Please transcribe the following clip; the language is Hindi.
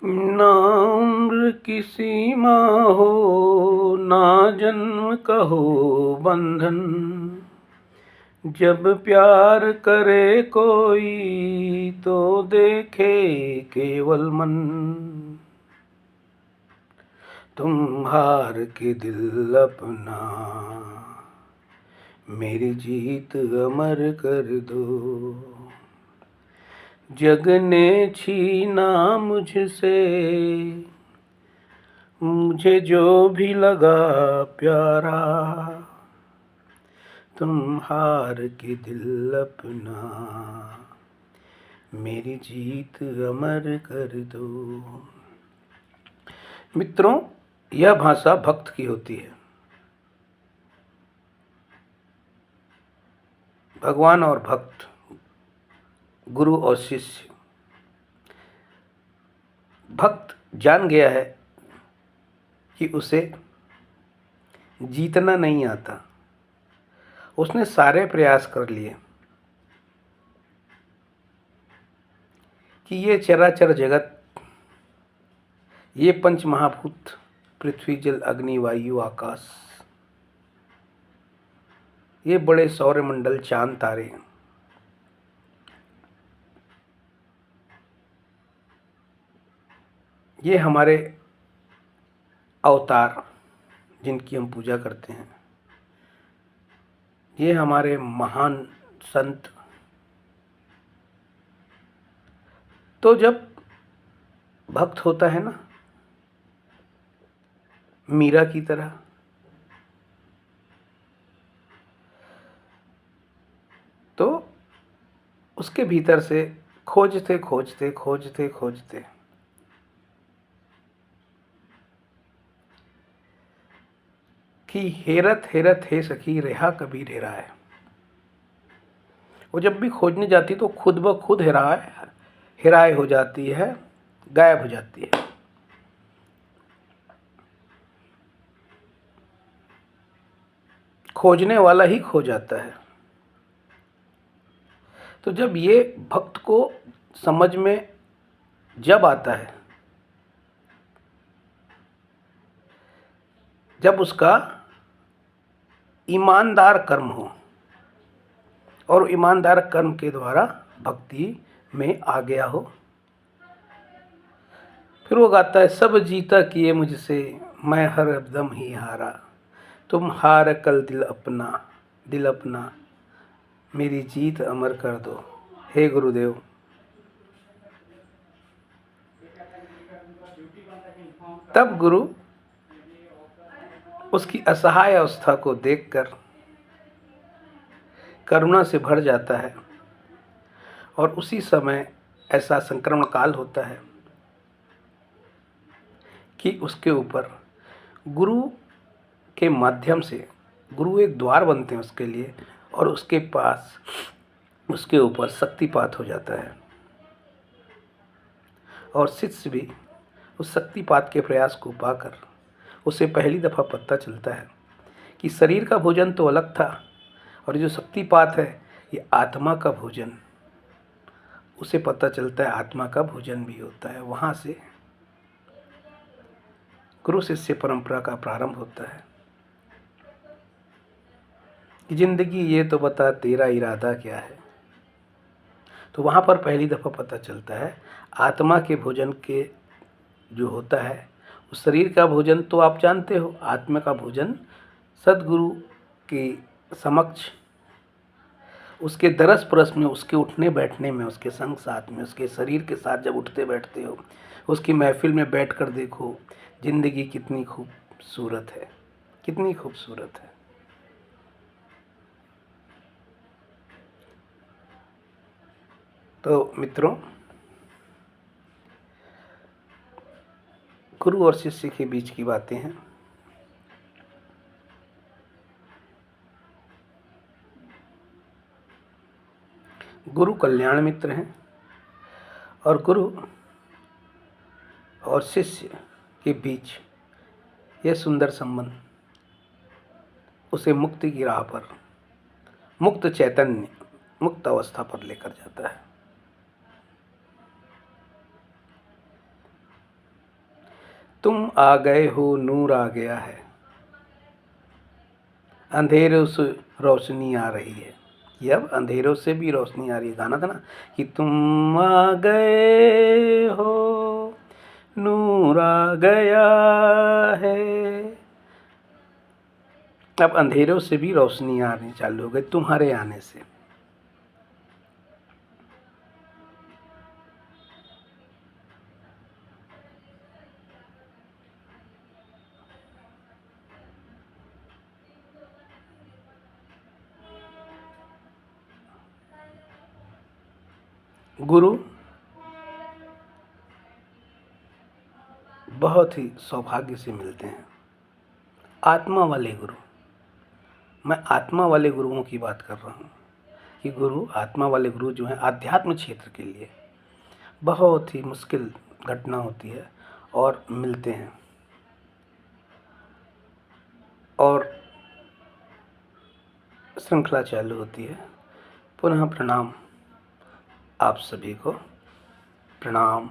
ना उम्र की सीमा हो, ना जन्म का हो बंधन। जब प्यार करे कोई तो देखे केवल मन। तुम हार के दिल अपना मेरी जीत अमर कर दो। जग ने छीना मुझसे मुझे जो भी लगा प्यारा। तुम हार के दिल अपना मेरी जीत अमर कर दो। मित्रों, यह भाषा भक्त की होती है। भगवान और भक्त, गुरु और शिष्य। भक्त जान गया है कि उसे जीतना नहीं आता। उसने सारे प्रयास कर लिए कि ये चराचर जगत, ये पंच महाभूत, पृथ्वी जल अग्नि वायु आकाश, ये बड़े सौरमंडल चांद तारे, ये हमारे अवतार जिनकी हम पूजा करते हैं, ये हमारे महान संत। तो जब भक्त होता है ना, मीरा की तरह, तो उसके भीतर से खोजते खोजते खोजते खोजते कि हेरत हेरत हे सखी रेहा कबीर हेरा है। वो जब भी खोजने जाती तो खुद ब खुद हेराए हो जाती है, गायब हो जाती है। खोजने वाला ही खो जाता है। तो जब ये भक्त को समझ में जब आता है, जब उसका ईमानदार कर्म हो और ईमानदार कर्म के द्वारा भक्ति में आ गया हो, फिर वो गाता है, सब जीता किए मुझसे मैं हर दम ही हारा। तुम हार कल दिल अपना मेरी जीत अमर कर दो। हे गुरुदेव, तब गुरु उसकी असहाय अवस्था को देखकर करुणा से भर जाता है और उसी समय ऐसा संक्रमण काल होता है कि उसके ऊपर गुरु के माध्यम से, गुरु एक द्वार बनते हैं उसके लिए, और उसके पास उसके ऊपर शक्तिपात हो जाता है। और शिष्य भी उस शक्तिपात के प्रयास को पाकर उसे पहली दफ़ा पता चलता है कि शरीर का भोजन तो अलग था और जो शक्तिपात है ये आत्मा का भोजन। उसे पता चलता है आत्मा का भोजन भी होता है। वहाँ से गुरु शिष्य परंपरा का प्रारंभ होता है कि जिंदगी ये तो बता तेरा इरादा क्या है। तो वहाँ पर पहली दफ़ा पता चलता है आत्मा के भोजन के जो होता है, उस शरीर का भोजन तो आप जानते हो, आत्मा का भोजन सद्गुरु के समक्ष, उसके दरस परस में, उसके उठने बैठने में, उसके संग साथ में, उसके शरीर के साथ जब उठते बैठते हो, उसकी महफिल में बैठकर देखो जिंदगी कितनी खूबसूरत है, कितनी खूबसूरत है। तो मित्रों, गुरु और शिष्य के बीच की बातें हैं। गुरु कल्याण मित्र हैं और गुरु और शिष्य के बीच यह सुंदर संबंध उसे मुक्ति की राह पर, मुक्त चैतन्य, मुक्त अवस्था पर लेकर जाता है। तुम आ गए हो, नूर आ गया है, अंधेरों से रोशनी आ रही है। ये अब अंधेरों से भी रोशनी आ रही है। गाना था ना कि तुम आ गए हो, नूर आ गया है, अब अंधेरों से भी रोशनी आनी चालू हो गई तुम्हारे आने से। गुरु बहुत ही सौभाग्य से मिलते हैं। आत्मा वाले गुरु, मैं आत्मा वाले गुरुओं की बात कर रहा हूँ कि गुरु, आत्मा वाले गुरु जो हैं आध्यात्म क्षेत्र के लिए बहुत ही मुश्किल घटना होती है और मिलते हैं। और श्रृंखला चालू होती है। पुनः प्रणाम आप सभी को, प्रणाम।